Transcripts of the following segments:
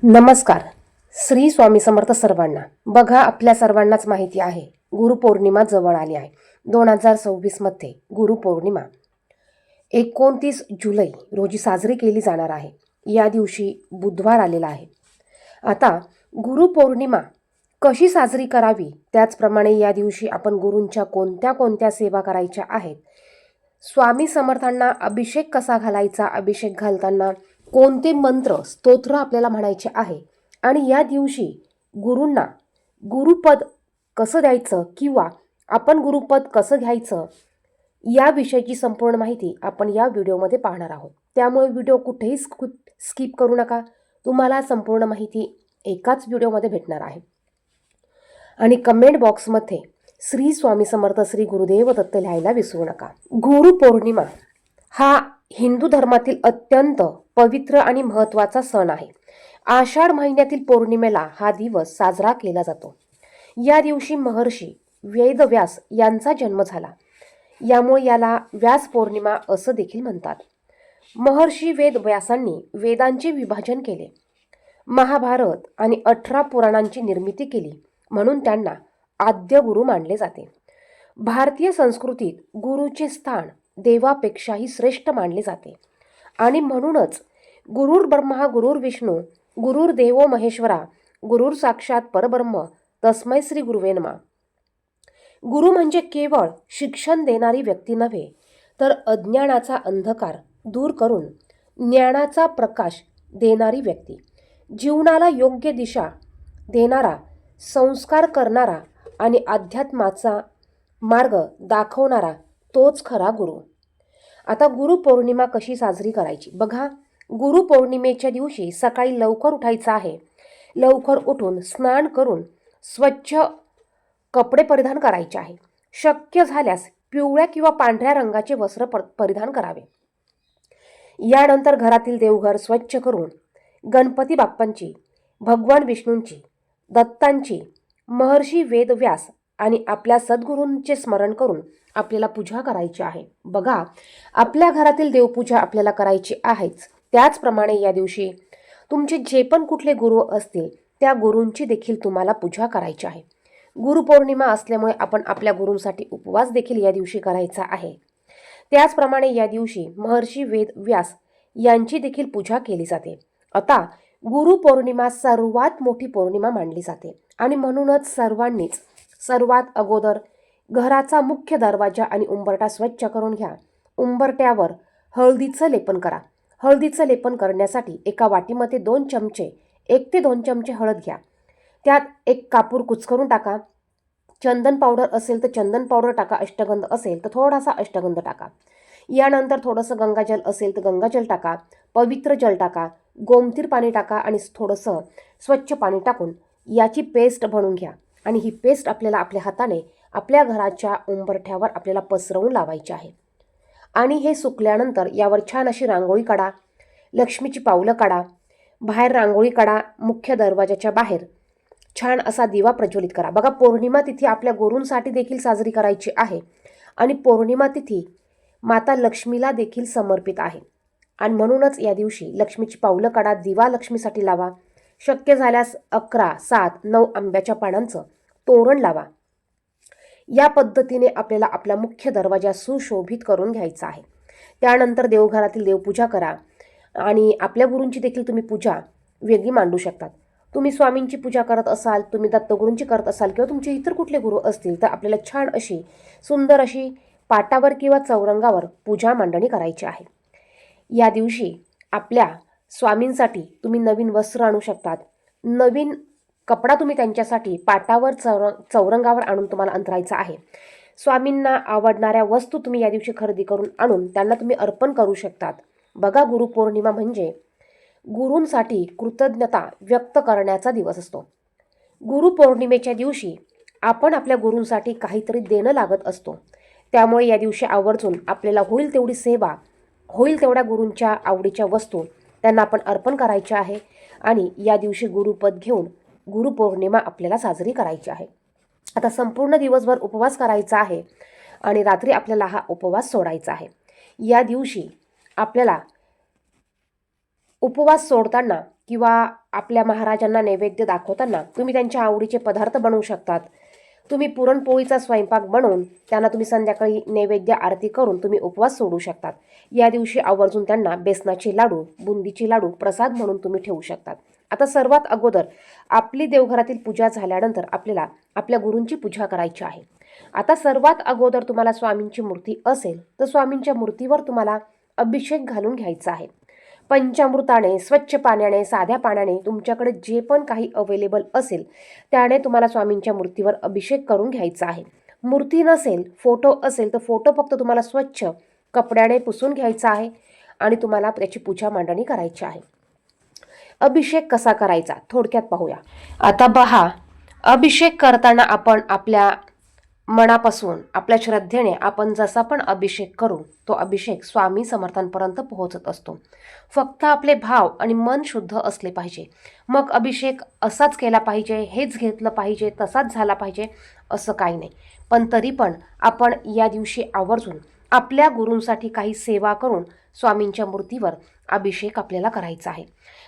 नमस्कार. श्री स्वामी समर्थ सर्वांना. बघा, आपल्या सर्वांनाच माहिती आहे, गुरुपौर्णिमा जवळ आली आहे. 2026 मध्ये गुरुपौर्णिमा 29 जुलै रोजी साजरी केली जाणार आहे. या दिवशी बुधवार आलेला आहे. आता गुरुपौर्णिमा कशी साजरी करावी, त्याचप्रमाणे या दिवशी आपण गुरूंच्या कोणत्या कोणत्या सेवा करायच्या आहेत, स्वामी समर्थांना अभिषेक कसा घालायचा, अभिषेक घालताना कोणते मंत्र स्तोत्र आपल्याला म्हणायचे आहे, आणि या दिवशी गुरूंना गुरुपद कसं द्यायचं किंवा आपण गुरुपद कसं घ्यायचं, या विषयाची संपूर्ण माहिती आपण या व्हिडिओमध्ये पाहणार आहोत. त्यामुळे व्हिडिओ कुठेही स्किप करू नका. तुम्हाला संपूर्ण माहिती एकाच व्हिडिओमध्ये भेटणार आहे. आणि कमेंट बॉक्समध्ये श्री स्वामी समर्थ श्री गुरुदेव दत्त लिहायला विसरू नका. गुरुपौर्णिमा हा हिंदू धर्मातील अत्यंत पवित्र आणि महत्त्वाचा सण आहे. आषाढ महिन्यातील पौर्णिमेला हा दिवस साजरा केला जातो. या दिवशी महर्षी वेदव्यास यांचा जन्म झाला. यामुळे याला व्यास पौर्णिमा असं देखील म्हणतात. महर्षी वेदव्यासांनी वेदांचे विभाजन केले, महाभारत आणि 18 पुराणांची निर्मिती केली, म्हणून त्यांना आद्य गुरु मानले जाते. भारतीय संस्कृतीत गुरुचे स्थान देवापेक्षाही श्रेष्ठ मानले जाते आणि म्हणूनच गुरुर ब्रह्मा गुरुर विष्णू गुरुर देवो महेश्वरा गुरुर साक्षात परब्रह्म तस्मै श्री गुरुवे नमः. गुरु म्हणजे केवळ शिक्षण देणारी व्यक्ती नव्हे, तर अज्ञानाचा अंधकार दूर करून ज्ञानाचा प्रकाश देणारी व्यक्ती, जीवनाला योग्य दिशा देणारा, संस्कार करणारा आणि अध्यात्माचा मार्ग दाखवणारा तोच खरा गुरु. आता गुरुपौर्णिमा कशी साजरी करायची बघा. गुरुपौर्णिमेच्या दिवशी सकाळी लवकर उठायचं आहे. लवकर उठून स्नान करून स्वच्छ कपडे परिधान करायचे आहे. शक्य झाल्यास पिवळ्या किंवा पांढऱ्या रंगाचे वस्त्र परिधान करावे. यानंतर घरातील देवघर स्वच्छ करून गणपती बाप्पांची, भगवान विष्णूंची, दत्तांची, महर्षी वेदव्यास आणि आपल्या सद्गुरूंचे स्मरण करून आपल्याला पूजा करायची आहे. बघा, आपल्या घरातील देवपूजा आपल्याला करायची आहेच. त्याचप्रमाणे या दिवशी तुमचे जे पण कुठले गुरु असतील त्या गुरूंची देखील तुम्हाला पूजा करायची आहे. गुरुपौर्णिमा असल्यामुळे आपण आपल्या गुरूंसाठी उपवास देखील या दिवशी करायचा आहे. त्याचप्रमाणे या दिवशी महर्षी वेदव्यास यांची देखील पूजा केली जाते. आता गुरुपौर्णिमा सर्वात मोठी पौर्णिमा मानली जाते आणि म्हणूनच सर्वांनीच सर्वात अगोदर घराचा मुख्य दरवाजा आणि उंबरठा स्वच्छ करून घ्या. उंबरट्यावर हळदीचं लेपन करा. हळदीचं लेपन करण्यासाठी एका वाटीमध्ये 1 ते 2 चमचे हळद घ्या. त्यात एक कापूर कुचकरून टाका. चंदन पावडर असेल तर चंदन पावडर टाका, अष्टगंध असेल तर थोडासा अष्टगंध टाका. यानंतर थोडंसं गंगाजल असेल तर गंगाजल टाका, पवित्र जल टाका, गोमतीर पाणी टाका आणि थोडंसं स्वच्छ पाणी टाकून याची पेस्ट बनवून घ्या. आणि ही पेस्ट आपल्याला आपल्या हाताने आपल्या घराच्या उंबरठ्यावर आपल्याला पसरवून लावायची आहे. आणि हे सुकल्यानंतर यावर छान अशी रांगोळी काढा, लक्ष्मीची पावलं काढा, बाहेर रांगोळी काढा. मुख्य दरवाजाच्या बाहेर छान असा दिवा प्रज्वलित करा. बघा, पौर्णिमा तिथी आपल्या गुरूंसाठी देखील साजरी करायची आहे आणि पौर्णिमा तिथी माता लक्ष्मीला देखील समर्पित आहे. आणि म्हणूनच या दिवशी लक्ष्मीची पावलं काढा, दिवा लक्ष्मीसाठी लावा. शक्य झाल्यास 11, 7, 9 आंब्याच्या पानांचं तोरण लावा. या पद्धतीने आपल्याला आपला मुख्य दरवाजा सुशोभित करून घ्यायचा आहे. त्यानंतर देवघरातील देवपूजा करा आणि आपल्या गुरूंची देखील तुम्ही पूजा वेगळी मांडू शकतात. तुम्ही स्वामींची पूजा करत असाल, तुम्ही दत्तगुरूंची करत असाल किंवा तुमचे इतर कुठले गुरु असतील तर आपल्याला छान अशी सुंदर अशी पाटावर किंवा चौरंगावर पूजा मांडणी करायची आहे. या दिवशी आपल्या स्वामींसाठी तुम्ही नवीन वस्त्र आणू शकतात. नवीन कपडा तुम्ही त्यांच्यासाठी पाटावर चौरंगावर आणून तुम्हाला अंतरायचा आहे. स्वामींना आवडणाऱ्या वस्तू तुम्ही या दिवशी खरेदी करून आणून त्यांना तुम्ही अर्पण करू शकतात. बघा, गुरुपौर्णिमा म्हणजे गुरूंसाठी कृतज्ञता व्यक्त करण्याचा दिवस असतो. गुरुपौर्णिमेच्या दिवशी आपण आपल्या गुरूंसाठी काहीतरी देणं लागत असतो. त्यामुळे या दिवशी आवर्जून आपल्याला होईल तेवढी सेवा, होईल तेवढ्या गुरूंच्या आवडीच्या वस्तू त्यांना आपण अर्पण करायच्या आहे. आणि या दिवशी गुरुपद घेऊन गुरुपौर्णिमा आपल्याला साजरी करायची आहे. आता संपूर्ण दिवसभर उपवास करायचा आहे आणि रात्री आपल्याला हा उपवास सोडायचा आहे. या दिवशी आपल्याला उपवास सोडताना किंवा आपल्या महाराजांना नैवेद्य दाखवताना तुम्ही त्यांच्या आवडीचे पदार्थ बनवू शकतात. तुम्ही पुरणपोळीचा स्वयंपाक बनवून त्यांना तुम्ही संध्याकाळी नैवेद्य आरती करून तुम्ही उपवास सोडू शकतात. या दिवशी आवर्जून त्यांना बेसनाचे लाडू, बुंदीचे लाडू प्रसाद म्हणून तुम्ही ठेवू शकतात. आता सर्वात अगोदर आपली देवघरातील पूजा झाल्यानंतर आपल्याला आपल्या गुरूंची पूजा करायची आहे. आता सर्वात अगोदर तुम्हाला स्वामींची मूर्ती असेल तर स्वामींच्या मूर्तीवर तुम्हाला अभिषेक घालून घ्यायचा आहे. पंचामृताने, स्वच्छ पाण्याने, साध्या पाण्याने, तुमच्याकडे जे पण काही अवेलेबल असेल त्याने तुम्हाला स्वामींच्या मूर्तीवर अभिषेक करून घ्यायचा आहे. मूर्ती नसेल, फोटो असेल तर फोटो फक्त तुम्हाला स्वच्छ कपड्याने पुसून घ्यायचा आहे आणि तुम्हाला त्याची पूजा मांडणी करायची आहे. अभिषेक कसा करायचा थोडक्यात पाहूया. आता पहा, अभिषेक करताना आपण आपल्या मनापासून, आपल्या श्रद्धेने आपण जसा पण अभिषेक करू तो अभिषेक स्वामी समर्थांपर्यंत पोहोचत असतो. फक्त आपले भाव आणि मन शुद्ध असले पाहिजे. मग अभिषेक असाच केला पाहिजे, हेच घेतलं पाहिजे, तसाच झाला पाहिजे असं काही नाही. पण तरी पण आपण या दिवशी आवर्जून आपल्या गुरूंसाठी काही सेवा करून स्वामींच्या मूर्तीवर अभिषेक आपल्याला करायचा आहे.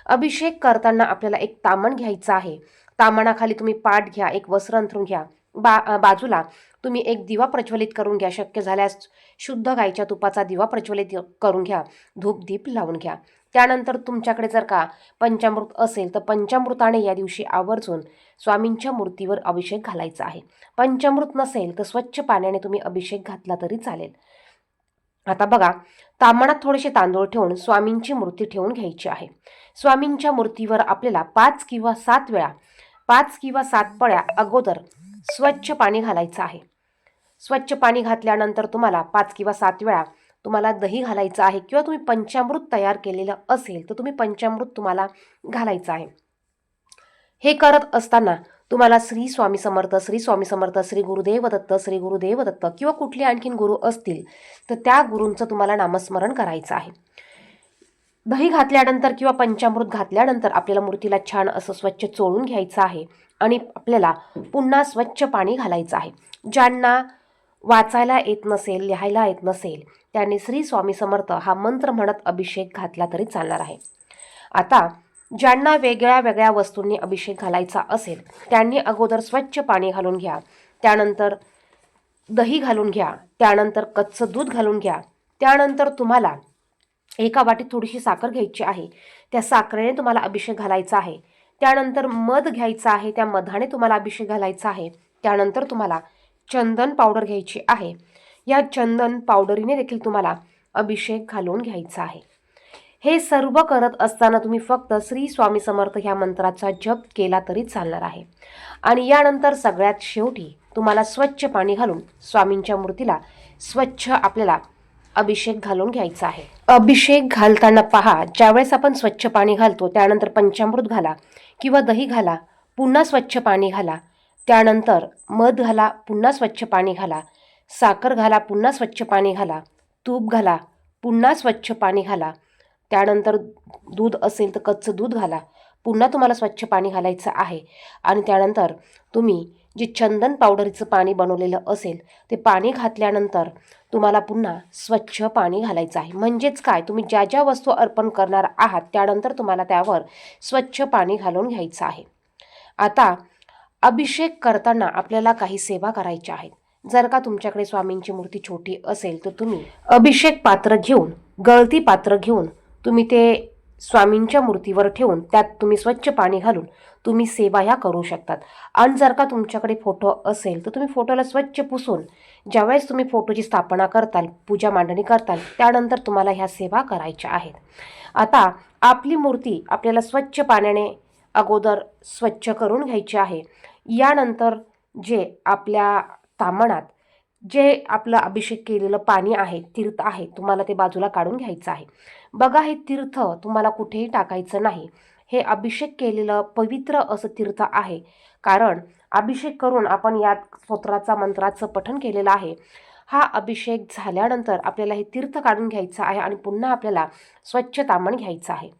अभिषेक करताना आपल्याला एक तामण घ्यायचं आहे. तामणाखाली तुम्ही पाट घ्या, एक वस्त्र अंथरून घ्या. बाजूला तुम्ही एक दिवा प्रज्वलित करून घ्या. शक्य झाल्यास शुद्ध गाईच्या तुपाचा दिवा प्रज्वलित करून घ्या. धूप दीप लावून घ्या. त्यानंतर तुमच्याकडे जर का पंचामृत असेल तर पंचामृताने या दिवशी आवर्जून स्वामींच्या मूर्तीवर अभिषेक घालायचा आहे. पंचामृत नसेल तर स्वच्छ पाण्याने तुम्ही अभिषेक घातला तरी चालेल. आता बघा, ताम्हणात थोडेसे तांदूळ ठेवून स्वामींची मूर्ती ठेवून घ्यायची आहे. स्वामींच्या मूर्तीवर आपल्याला 5 किंवा 7 पळ्या अगोदर स्वच्छ पाणी घालायचं आहे. स्वच्छ पाणी घातल्यानंतर तुम्हाला 5 किंवा 7 वेळा तुम्हाला दही घालायचं आहे किंवा तुम्ही पंचामृत तयार केलेलं असेल तर तुम्ही पंचामृत तुम्हाला घालायचं आहे. हे करत असताना तुम्हाला श्री स्वामी समर्थ, श्री स्वामी समर्थ, श्री गुरुदेव दत्त, श्री गुरुदेव दत्त किंवा कुठले आणखीन गुरु असतील तर त्या गुरूंचं तुम्हाला नामस्मरण करायचं आहे. दही घातल्यानंतर किंवा पंचामृत घातल्यानंतर आपल्याला मूर्तीला छान असं स्वच्छ चोळून घ्यायचं आहे आणि आपल्याला पुन्हा स्वच्छ पाणी घालायचं आहे. ज्यांना वाचायला येत नसेल, लिहायला येत नसेल त्यांनी श्री स्वामी समर्थ हा मंत्र म्हणत अभिषेक घातला तरी चालणार आहे. आता ज्यांना वेगळ्या वेगळ्या वस्तूंनी अभिषेक घालायचा असेल त्यांनी अगोदर स्वच्छ पाणी घालून घ्या, त्यानंतर दही घालून घ्या, त्यानंतर कच्चं दूध घालून घ्या, त्यानंतर तुम्हाला एका वाटीत थोडीशी साखर घ्यायची आहे. त्या साखरेने तुम्हाला अभिषेक घालायचा आहे. त्यानंतर मध घ्यायचा आहे, त्या मधाने तुम्हाला अभिषेक घालायचा आहे. त्यानंतर तुम्हाला चंदन पावडर घ्यायची आहे. या चंदन पावडरीने देखील तुम्हाला अभिषेक घालून घ्यायचा आहे. हे सर्व करत असताना तुम्ही फक्त श्री स्वामी समर्थ ह्या मंत्राचा जप केला तरी चालणार आहे. आणि यानंतर सगळ्यात शेवटी तुम्हाला स्वच्छ पाणी घालून स्वामींच्या मूर्तीला स्वच्छ आपल्याला अभिषेक घालून घ्यायचा आहे. अभिषेक घालताना पहा, ज्यावेळेस आपण स्वच्छ पाणी घालतो त्यानंतर पंचामृत घाला किंवा दही घाला, पुन्हा स्वच्छ पाणी घाला, त्यानंतर मध घाला, पुन्हा स्वच्छ पाणी घाला, साखर घाला, पुन्हा स्वच्छ पाणी घाला, तूप घाला, पुन्हा स्वच्छ पाणी घाला, त्यानंतर दूध असेल तर कच्चं दूध घाला, पुन्हा तुम्हाला स्वच्छ पाणी घालायचं आहे. आणि त्यानंतर तुम्ही जे चंदन पावडरीचं पाणी बनवलेलं असेल ते पाणी घातल्यानंतर तुम्हाला पुन्हा स्वच्छ पाणी घालायचं आहे. म्हणजेच काय, तुम्ही ज्या ज्या वस्तू अर्पण करणार आहात त्यानंतर तुम्हाला त्यावर स्वच्छ पाणी घालून घ्यायचं आहे. आता अभिषेक करताना आपल्याला काही सेवा करायच्या आहेत. जर का तुमच्याकडे स्वामींची मूर्ती छोटी असेल तर तुम्ही अभिषेक पात्र घेऊन, गळती पात्र घेऊन तुम्ही ते स्वामींच्या मूर्तीवर ठेवून त्यात तुम्ही स्वच्छ पाणी घालून तुम्ही सेवा ह्या करू शकतात. आणि जर का तुमच्याकडे फोटो असेल तर तुम्ही फोटोला स्वच्छ पुसून ज्यावेळेस तुम्ही फोटोची स्थापना करताल, पूजा मांडणी करताल, त्यानंतर तुम्हाला ह्या सेवा करायच्या आहेत. आता आपली मूर्ती आपल्याला स्वच्छ पाण्याने अगोदर स्वच्छ करून घ्यायची आहे. यानंतर जे आपल्या ताम्हणात जे आपलं अभिषेक केलेलं पाणी आहे, तीर्थ आहे, तुम्हाला ते बाजूला काढून घ्यायचं आहे. बघा, हे तीर्थ तुम्हाला कुठेही टाकायचं नाही. हे अभिषेक केलेलं पवित्र असं तीर्थ आहे. कारण अभिषेक करून आपण यात स्तोत्राचा मंत्राचं पठण केलेलं आहे. हा अभिषेक झाल्यानंतर आपल्याला हे तीर्थ काढून घ्यायचं आहे आणि पुन्हा आपल्याला स्वच्छ ताम्हण घ्यायचं आहे.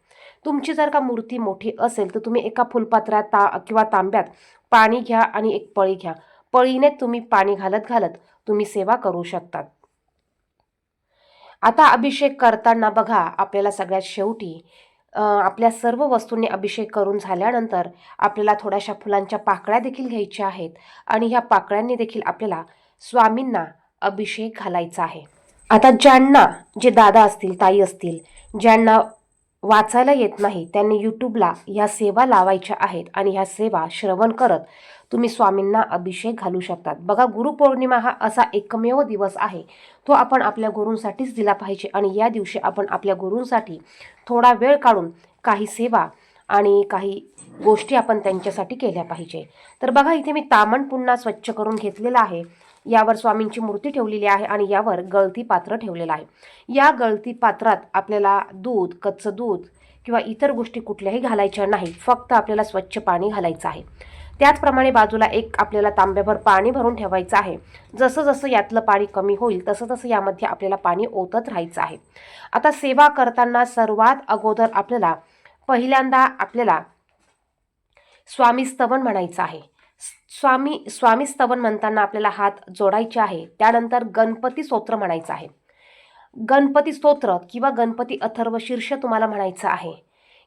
तुमची जर का मूर्ती मोठी असेल तर तुम्ही एका फुलपात्रात किंवा तांब्यात पाणी घ्या आणि एक पळी घ्या. पळीने तुम्ही पाणी घालत घालत तुम्ही सेवा करू शकतात. आता अभिषेक करताना बघा, आपल्याला सगळ्यात शेवटी आपल्या सर्व वस्तूंनी अभिषेक करून झाल्यानंतर आपल्याला थोड्याशा फुलांच्या पाकळ्या देखील घ्यायच्या आहेत आणि ह्या पाकळ्यांनी देखील आपल्याला स्वामींना अभिषेक घालायचा आहे. आता ज्यांना, जे दादा असतील, ताई असतील, ज्यांना वाचायला येत नाही, त्यांनी यूट्यूबला ह्या सेवा लावायच्या आहेत आणि ह्या सेवा श्रवण करत तुम्ही स्वामींना अभिषेक घालू शकतात. बघा, गुरुपौर्णिमा हा असा एकमेव दिवस आहे, तो आपण आपल्या गुरूंसाठीच दिला पाहिजे आणि या दिवशी आपण आपल्या गुरूंसाठी थोडा वेळ काढून काही सेवा आणि काही गोष्टी आपण त्यांच्यासाठी केल्या पाहिजे. तर बघा, इथे मी तामण पुन्हा स्वच्छ करून घेतलेलं आहे. यावर स्वामींची मूर्ती ठेवलेली आहे आणि यावर गळती पात्र ठेवलेलं आहे. या गळती पात्रात आपल्याला दूध, कच्चं दूध किंवा इतर गोष्टी कुठल्याही घालायच्या नाही, फक्त आपल्याला स्वच्छ पाणी घालायचं आहे. त्याचप्रमाणे बाजूला एक आपल्याला तांब्याभर पाणी भरून ठेवायचं आहे. जसं जसं यातलं पाणी कमी होईल तसं तसं यामध्ये आपल्याला पाणी ओतत राहायचं आहे. आता सेवा करताना सर्वात अगोदर आपल्याला पहिल्यांदा आपल्याला स्वामी स्तवन म्हणायचं आहे. स्वामी स्तवन म्हणताना आपल्याला हात जोडायचे आहे. त्यानंतर गणपती स्तोत्र म्हणायचं आहे. गणपती स्तोत्र किंवा गणपती अथर्वशीर्ष तुम्हाला म्हणायचं आहे.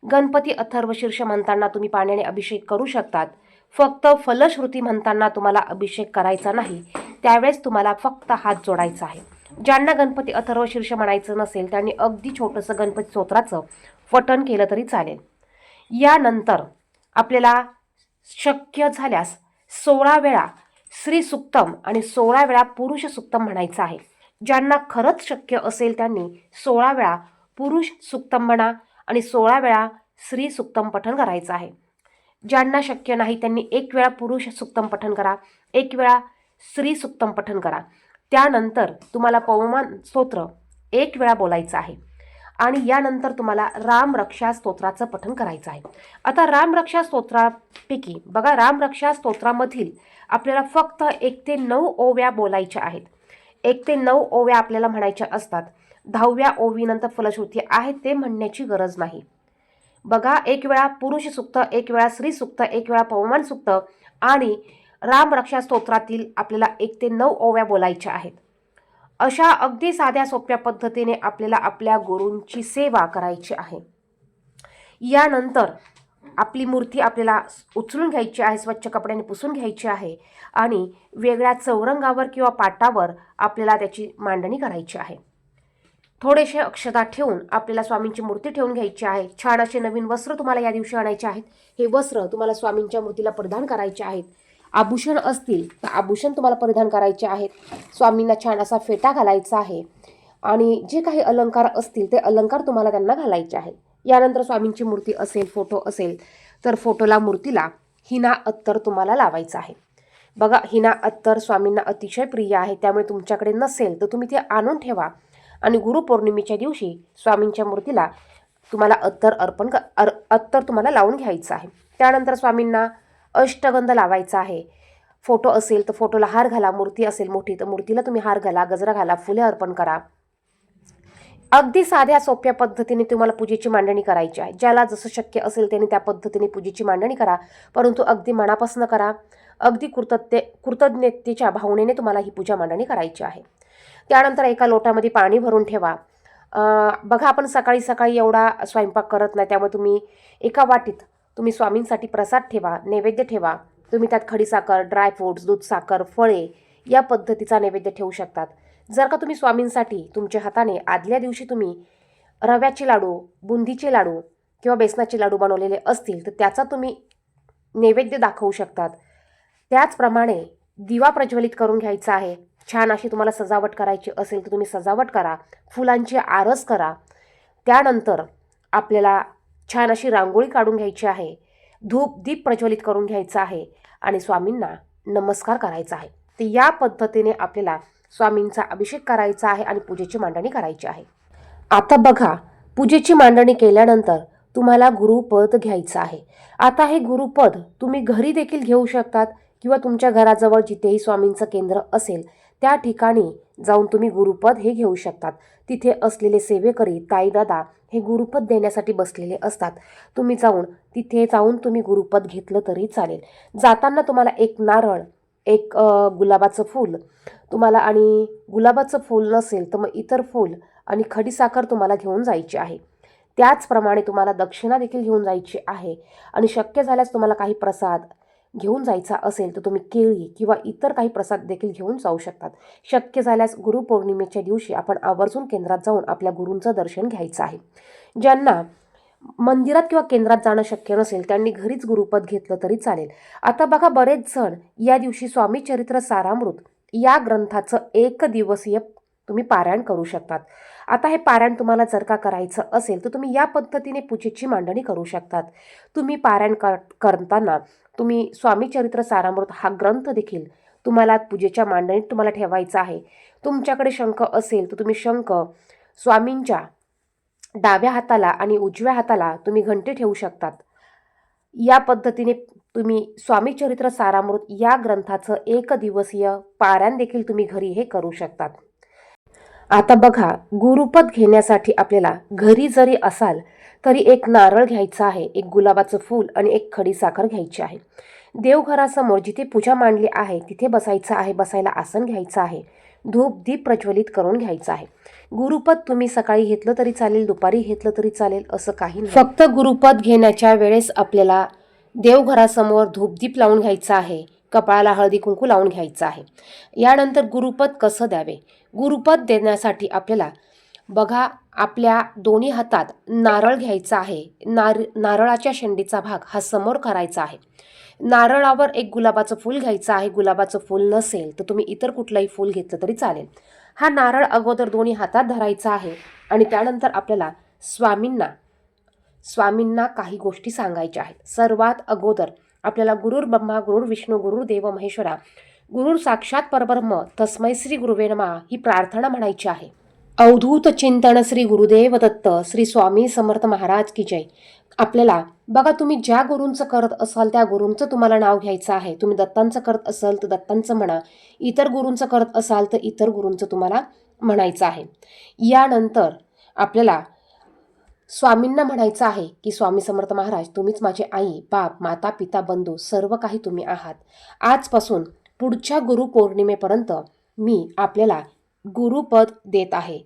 गणपती अथर्वशीर्ष म्हणताना तुम्ही पाण्याने अभिषेक करू शकतात. फक्त फलश्रुती म्हणताना तुम्हाला अभिषेक करायचा नाही, त्यावेळेस तुम्हाला फक्त हात जोडायचा आहे. ज्यांना गणपती अथर्वशीर्ष म्हणायचं नसेल त्यांनी अगदी छोटंसं गणपती स्तोत्राचं पठण केलं तरी चालेल. यानंतर आपल्याला शक्य झाल्यास 16 वेळा श्री सुक्तम आणि 16 वेळा पुरुष सुक्तम म्हणायचं आहे. ज्यांना खरंच शक्य असेल त्यांनी 16 वेळा पुरुष सुक्तम म्हणा आणि 16 वेळा श्री सुक्तम पठण करायचं आहे. ज्यांना शक्य नाही त्यांनी 1 वेळा पुरुष सुक्तम पठण करा, 1 वेळा श्री सुक्तम पठण करा. त्यानंतर तुम्हाला पवमान स्तोत्र 1 वेळा बोलायचं आहे आणि यानंतर तुम्हाला रामरक्षा स्तोत्राचं पठण करायचं आहे. आता रामरक्षा स्तोत्रापैकी बघा, रामरक्षा स्तोत्रामधील आपल्याला फक्त 1 ते 9 ओव्या बोलायच्या आहेत. 1 ते 9 ओव्या आपल्याला म्हणायच्या असतात. 10व्या ओवीनंतर फलश्रुती आहे ते म्हणण्याची गरज नाही. बघा, 1 वेळा पुरुष सुक्त, 1 वेळा श्री सुक्त, 1 वेळा पवमान सुक्त आणि रामरक्षा स्तोत्रातील आपल्याला 1 ते 9 ओव्या बोलायच्या आहेत. अशा अगदी साध्या सोप्या पद्धतीने आपल्याला आपल्या गुरूंची सेवा करायची आहे. यानंतर आपली मूर्ती आपल्याला उचलून घ्यायची आहे, स्वच्छ कपड्याने पुसून घ्यायची आहे आणि वेगळ्या चौरंगावर किंवा पाटावर आपल्याला त्याची मांडणी करायची आहे. थोडेसे अक्षता ठेवून आपल्याला स्वामींची मूर्ती ठेवून घ्यायची आहे. छान असे नवीन वस्त्र तुम्हाला या दिवशी आणायचे आहेत. हे वस्त्र तुम्हाला स्वामींच्या मूर्तीला परिधान करायचे आहेत. आभूषण असतील तर आभूषण तुम्हाला परिधान करायचे आहेत. स्वामींना छान असा फेटा घालायचा आहे आणि जे काही अलंकार असतील ते अलंकार तुम्हाला त्यांना घालायचे आहेत. यानंतर स्वामींची मूर्ती असेल, फोटो असेल तर फोटोला, मूर्तीला हिना अत्तर तुम्हाला लावायचं आहे. बघा, हिना अत्तर स्वामींना अतिशय प्रिय आहे, त्यामुळे तुमच्याकडे नसेल तर तुम्ही ते आणून ठेवा आणि गुरुपौर्णिमेच्या दिवशी स्वामींच्या मूर्तीला तुम्हाला अत्तर तुम्हाला लावून घ्यायचं आहे. त्यानंतर स्वामींना अष्टगंध लावायचा आहे. फोटो असेल तर फोटोला हार घाला, मूर्ती असेल मोठी तर मूर्तीला तुम्ही हार घाला, गजरा घाला, फुले अर्पण करा. अगदी साध्या सोप्या पद्धतीने तुम्हाला पूजेची मांडणी करायची आहे. ज्याला जसं शक्य असेल त्याने त्या पद्धतीने पूजेची मांडणी करा, परंतु अगदी मनापासून करा. अगदी कृतज्ञतेच्या भावनेने तुम्हाला ही पूजा मांडणी करायची आहे. त्यानंतर एका लोटामध्ये पाणी भरून ठेवा. बघा, आपण सकाळी सकाळी एवढा स्वयंपाक करत नाही, त्यामुळे तुम्ही एका वाटीत तुम्ही स्वामींसाठी प्रसाद ठेवा, नैवेद्य ठेवा. तुम्ही त्यात खडीसाखर, ड्रायफ्रूट्स, दूध, साखर, फळे या पद्धतीचा नैवेद्य ठेवू शकतात. जर का तुम्ही स्वामींसाठी तुमच्या हाताने आदल्या दिवशी तुम्ही रव्याचे लाडू, बुंदीचे लाडू किंवा बेसनाचे लाडू बनवलेले असतील तर त्याचा तुम्ही नैवेद्य दाखवू शकतात. त्याचप्रमाणे दिवा प्रज्वलित करून घ्यायचा आहे. छान अशी तुम्हाला सजावट करायची असेल तर तुम्ही सजावट करा, फुलांची आरस करा. त्यानंतर आपल्याला छान अशी रांगोळी काढून घ्यायची आहे, धूप दीप प्रज्वलित करून घ्यायचा आहे आणि स्वामींना नमस्कार करायचा आहे. तर या पद्धतीने आपल्याला स्वामींचा अभिषेक करायचा आहे आणि पूजेची मांडणी करायची आहे. आता बघा, पूजेची मांडणी केल्यानंतर तुम्हाला गुरुपद घ्यायचं आहे. आता हे गुरुपद तुम्ही घरी देखील घेऊ शकतात किंवा तुमच्या घराजवळ जिथेही स्वामींचं केंद्र असेल त्या ठिकाणी जाऊन तुम्ही गुरुपद हे घेऊ शकतात. तिथे असलेले सेवेकरी ताई दादा हे गुरुपद देण्यासाठी बसलेले असतात. तिथे जाऊन तुम्ही गुरुपद घेतलं तरी चालेल. जाताना तुम्हाला एक नारळ, एक गुलाबाचं फूल तुम्हाला, आणि गुलाबाचं फूल नसेल तर मग इतर फूल आणि खडीसाखर तुम्हाला घेऊन जायची आहे. त्याचप्रमाणे तुम्हाला दक्षिणा देखील घेऊन जायची आहे आणि शक्य झाल्यास तुम्हाला काही प्रसाद घेऊन जायचा असेल तर तुम्ही केळी किंवा इतर काही प्रसाद देखील घेऊन जाऊ शकतात. शक्य झाल्यास गुरुपौर्णिमेच्या दिवशी आपण आवर्जून केंद्रात जाऊन आपल्या गुरूंचं दर्शन घ्यायचं आहे. ज्यांना मंदिरात किंवा केंद्रात जाणं शक्य नसेल त्यांनी घरीच गुरुपद घेतलं तरी चालेल. आता बघा, बरेच जण या दिवशी स्वामी चरित्र सारामृत या ग्रंथाचं 1 दिवसीय तुम्ही पारायण करू शकतात. आता हे पारायण तुम्हाला जर का करायचं असेल तर तुम्ही या पद्धतीने पूजेची मांडणी करू शकतात. तुम्ही पारायण करताना तुम्ही स्वामी चरित्र सारामृत हा ग्रंथ देखील तुम्हाला पूजेच्या मांडणीत तुम्हाला ठेवायचा आहे. तुमच्याकडे शंख असेल तर तुम्ही शंख स्वामींच्या डाव्या हाताला आणि उजव्या हाताला तुम्ही घंटे ठेवू शकतात. या पद्धतीने तुम्ही स्वामी चरित्र सारामृत या ग्रंथाचं 1 दिवसीय पारायण देखील तुम्ही घरी हे करू शकतात. आता बघा, गुरुपद घेण्यासाठी आपल्याला घरी जरी असाल तरी एक नारळ घ्यायचा आहे, एक गुलाबाचं फूल आणि एक खडी साखर घ्यायची आहे. देवघरासमोर जिथे पूजा मांडली आहे तिथे बसायचं आहे, बसायला आसन घ्यायचं आहे, धूप दीप प्रज्वलित करून घ्यायचं आहे. गुरुपद तुम्ही सकाळी घेतलं तरी चालेल, दुपारी घेतलं तरी चालेल, असं काही नाही. फक्त गुरुपद घेण्याच्या वेळेस आपल्याला देवघरासमोर धूपदीप लावून घ्यायचा आहे, कपाळाला हळदी कुंकू लावून घ्यायचं आहे. यानंतर गुरुपद कसं द्यावे? गुरुपद देण्यासाठी आपल्याला बघा, आपल्या दोन्ही हातात नारळ घ्यायचा आहे. नारळाच्या शेंडीचा भाग हा समोर करायचा आहे. नारळावर एक गुलाबाचं फूल घ्यायचं आहे. गुलाबाचं फूल नसेल तर तुम्ही इतर कुठलंही फूल घेतलं तरी चालेल. हा नारळ अगोदर दोन्ही हातात धरायचा आहे आणि त्यानंतर आपल्याला स्वामींना काही गोष्टी सांगायच्या आहेत. सर्वात अगोदर आपल्याला गुरुर ब्रह्मा गुरुर विष्णू गुरुर देव महेश्वरा गुरुर साक्षात परब्रह्म तस्मै श्री गुरुवे नमः ही प्रार्थना म्हणायची आहे. अवधूत चिंतन श्री गुरुदेव दत्त श्री स्वामी समर्थ महाराज की जय. आपल्याला बघा, तुम्ही ज्या गुरूंचं करत असाल त्या गुरूंचं तुम्हाला नाव घ्यायचं आहे. तुम्ही दत्तांचं करत असाल तर दत्तांचं म्हणा, इतर गुरूंचं करत असाल तर इतर गुरूंचं तुम्हाला म्हणायचं आहे. यानंतर आपल्याला स्वामींना म्हणायचं आहे की स्वामी समर्थ महाराज, तुम्हीच माझे आई बाप माता पिता बंधू सर्व काही तुम्ही आहात. आजपासून पुढच्या गुरुपौर्णिमेपर्यंत मी आपल्याला गुरुपद देत आहे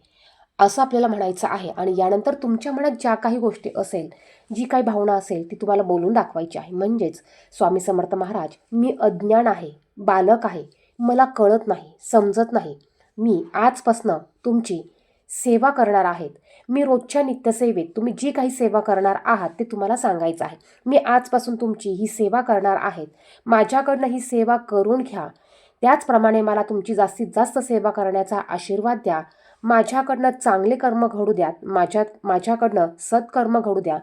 असं आपल्याला म्हणायचं आहे. आणि यानंतर तुमच्या मनात ज्या काही गोष्टी असेल, जी काही भावना असेल ती तुम्हाला बोलून दाखवायची आहे. म्हणजेच स्वामी समर्थ महाराज, मी अज्ञान आहे, बालक आहे, मला कळत नाही, समजत नाही. मी आजपासनं तुमची सेवा करणार आहेत. मी रोजच्या नित्यसेवेत तुम्ही जी काही सेवा करणार आहात ते तुम्हाला सांगायचं आहे. मी आजपासून तुमची ही सेवा करणार आहेत. माझ्याकडनं ही सेवा करून घ्या. त्याचप्रमाणे मला तुमची जास्तीत जास्त सेवा करण्याचा आशीर्वाद द्या. माझ्याकडनं चांगले कर्म घडू द्या. माझ्याकडनं सत्कर्म घडू द्या.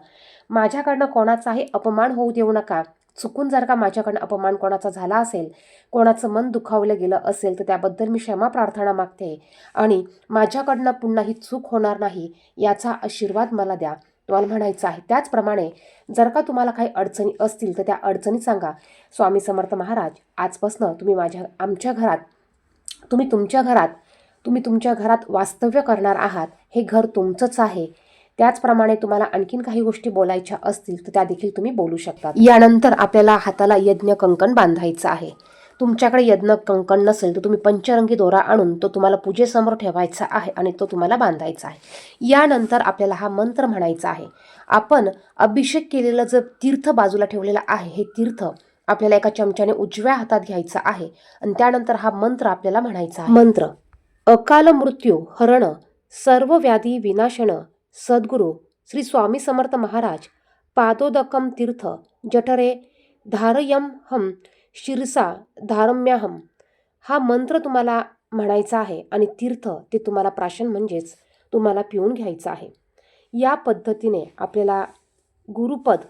माझ्याकडनं कोणाचाही अपमान होऊ देऊ नका. चुकून जर का माझ्याकडनं अपमान कोणाचा झाला असेल, कोणाचं मन दुखावलं गेलं असेल तर त्याबद्दल मी क्षमा प्रार्थना मागते आणि माझ्याकडनं पुन्हा ही चूक होणार नाही याचा आशीर्वाद मला द्या, तुम्हाला म्हणायचं आहे. त्याचप्रमाणे जर का तुम्हाला काही अडचणी असतील तर त्या अडचणी सांगा. स्वामी समर्थ महाराज, आजपासनं तुम्ही तुमच्या घरात वास्तव्य करणार आहात. हे घर तुमचंच आहे. त्याचप्रमाणे तुम्हाला आणखीन काही गोष्टी बोलायच्या असतील तर त्या देखील तुम्ही बोलू शकता. यानंतर आपल्याला हाताला यज्ञ कंकण बांधायचं आहे. तुमच्याकडे यज्ञ कंकण नसेल तर तुम्ही पंचरंगी दोरा आणून तो तुम्हाला पूजेसमोर ठेवायचा आहे आणि तो तुम्हाला बांधायचा आहे. यानंतर आपल्याला हा मंत्र म्हणायचा आहे. आपण अभिषेक केलेलं जर तीर्थ बाजूला ठेवलेलं आहे, हे तीर्थ आपल्याला एका चमच्याने उजव्या हातात घ्यायचं आहे आणि त्यानंतर हा मंत्र आपल्याला म्हणायचा आहे. मंत्र: अकाल मृत्यू हरण, सर्व व्याधी विनाशन, सद्गुरू श्री स्वामी समर्थ महाराज पादोदकम तीर्थ जठरे धारयम हम शिरसा धारम्याहम. हा मंत्र तुम्हाला म्हणायचा आहे आणि तीर्थ ते तुम्हाला प्राशन म्हणजेच तुम्हाला पिऊन घ्यायचं आहे. या पद्धतीने आपल्याला गुरुपद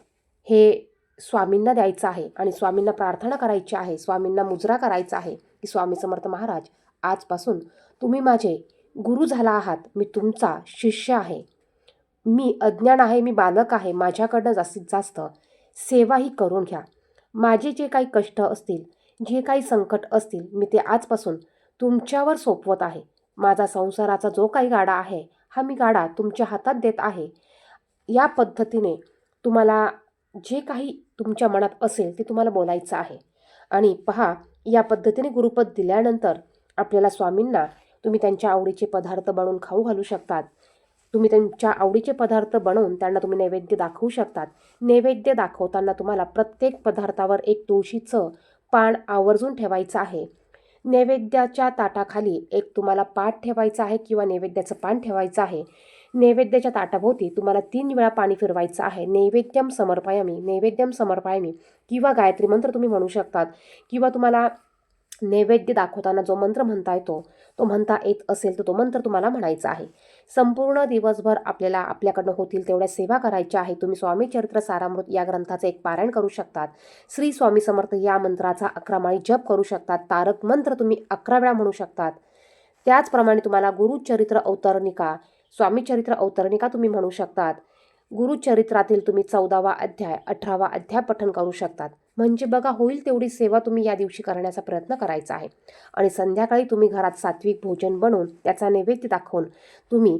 हे स्वामींना द्यायचं आहे आणि स्वामींना प्रार्थना करायची आहे. स्वामींना मुजरा करायचा आहे की स्वामी समर्थ महाराज, आजपासून तुम्ही माझे गुरु झाला आहात. मी तुमचा शिष्य आहे. मी अज्ञान आहे, मी बालक आहे. माझ्याकडनं जास्तीत जास्त सेवाही करून घ्या. माझे जे काही कष्ट असतील, जे काही संकट असतील, मी ते आजपासून तुमच्यावर सोपवत आहे. माझा संसाराचा जो काही गाडा आहे, हा मी गाडा तुमच्या हातात देत आहे. या पद्धतीने तुम्हाला जे काही तुमच्या मनात असेल ते तुम्हाला बोलायचं आहे. आणि पहा, या पद्धतीने गुरुपद दिल्यानंतर आपल्याला स्वामींना तुम्ही त्यांच्या आवडीचे पदार्थ बनवून खाऊ घालू शकतात. तुम्ही त्यांच्या आवडीचे पदार्थ बनवून त्यांना तुम्ही नैवेद्य दाखवू शकतात. नैवेद्य दाखवताना तुम्हाला प्रत्येक पदार्थावर एक तुळशीचं पान आवर्जून ठेवायचं आहे. नैवेद्याच्या ताटाखाली एक तुम्हाला पाट ठेवायचा आहे किंवा नैवेद्याचं पान ठेवायचं आहे. नैवेद्याच्या ताटाभोवती तुम्हाला 3 वेळा पाणी फिरवायचं आहे. नैवेद्यम समर्पयामी किंवा गायत्री मंत्र तुम्ही म्हणू शकतात किंवा तुम्हाला नैवेद्य दाखवताना जो मंत्र म्हणता येतो, तो म्हणता येत असेल तर तो मंत्र तुम्हाला म्हणायचा आहे. संपूर्ण दिवसभर आपल्याकडनं होतील तेवढ्या सेवा करायच्या आहे. तुम्ही स्वामी चरित्र सारामृत या ग्रंथाचे एक पारायण करू शकतात. श्री स्वामी समर्थ या मंत्राचा 11 माळी जप करू शकतात. तारक मंत्र तुम्ही 11 वेळा म्हणू शकतात. त्याचप्रमाणे तुम्हाला स्वामी चरित्र अवतरणिका तुम्ही म्हणू शकतात. गुरुचरित्रातील तुम्ही 14वा अध्याय 18वा अध्याय पठण करू शकतात. म्हणजे बघा, होईल तेवढी सेवा तुम्ही या दिवशी करण्याचा प्रयत्न करायचा आहे. आणि संध्याकाळी तुम्ही घरात सात्विक भोजन बनवून त्याचा नैवेद्य दाखवून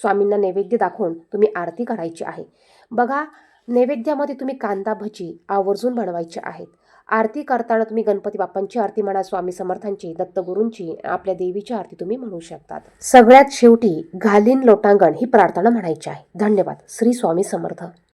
स्वामींना नैवेद्य दाखवून तुम्ही आरती करायची आहे. बघा, नैवेद्यामध्ये तुम्ही कांदा भजी आवर्जून बनवायचे आहेत. आरती करताना तुम्ही गणपती बाप्पांची आरती म्हणा, स्वामी समर्थांची, दत्तगुरूंची, आपल्या देवीची आरती तुम्ही म्हणू शकतात. सगळ्यात शेवटी घालीन लोटांगण ही प्रार्थना म्हणायची आहे. धन्यवाद. श्री स्वामी समर्थ.